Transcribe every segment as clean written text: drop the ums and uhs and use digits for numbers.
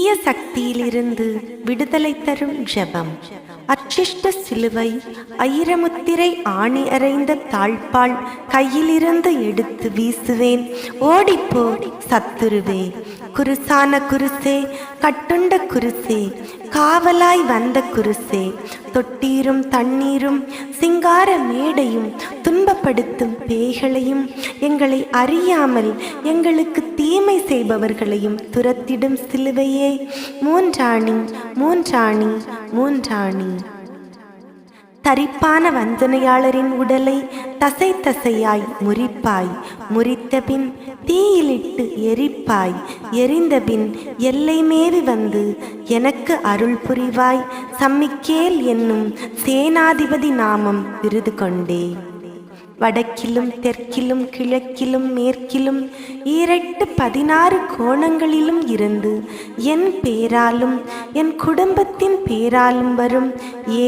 தீய சக்தியிலிருந்து விடுதலை தரும் ஜெபம். அச்சிஷ்ட சிலுவை ஐரமுத்திரை ஆணி அறைந்த தாழ்பால் கையிலிருந்து எடுத்து வீசுவேன். ஓடிப்போ சத்துருவே. குருசான குருசே, கட்டுண்ட குருசே, காவலாய் வந்த குருசே, தொட்டீரும் தண்ணீரும் சிங்கார மேடையும் துன்பப்படுத்தும் பேய்களையும் எங்களை அறியாமல் எங்களுக்கு தீமை செய்பவர்களையும் துரத்திடும் சிலுவையே, மூன்றாணி மூன்றாணி மூன்றாணி. தரிப்பான வஞ்சனையாளரின் உடலை தசை தசையாய் முறிப்பாய். முறித்தபின் தீயிலிட்டு எரிப்பாய். எரிந்தபின் எல்லை மேவி வந்து எனக்கு அருள் புரிவாய். சம்மிக்கேல் என்னும் சேனாதிபதி நாமம் விருது கொண்டே. வடக்கிலும் தெற்கிலும் கிழக்கிலும் மேற்கிலும் 16 கோணங்களிலும் இருந்து என் பேராலும் என் குடும்பத்தின் பேராலும் வரும்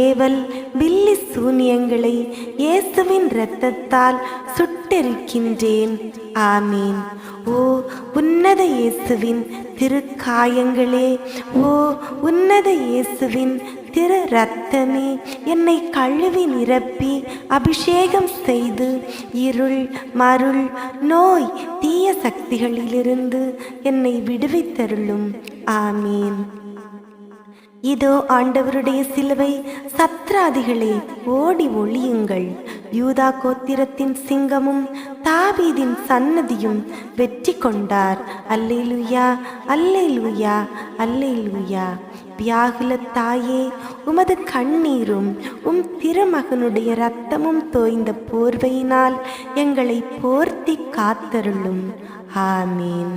ஏவல் பில்லி சூனியங்களை இயேசுவின் இரத்தத்தால் சுட்டெரிக்கின்றேன். ஆமீன். ஓ உன்னத இயேசுவின் திருக்காயங்களே, ஓ உன்னத இயேசுவின் திரு இரத்தமே, என்னை கழுவி நிரப்பி அபிஷேகம் செய்து இருள் மருள் நோய் தீய சக்திகளிலிருந்து என்னை விடுவித்தருளும். ஆமீன். இதோ ஆண்டவருடைய சிலுவை. சத்ராதிகளே ஓடி ஒளியுங்கள். யூதா கோத்திரத்தின் சிங்கமும் தாவீதின் சன்னதியும் வெற்றி கொண்டார். அல்லேலூயா அல்லேலூயா அல்லேலூயா. வியாகுல தாயே, உமது கண்ணீரும் திருமகனுடைய இரத்தமும் தோய்ந்த போர்வையினால் எங்களை போர்த்தி காத்தருளும். ஆமீன்.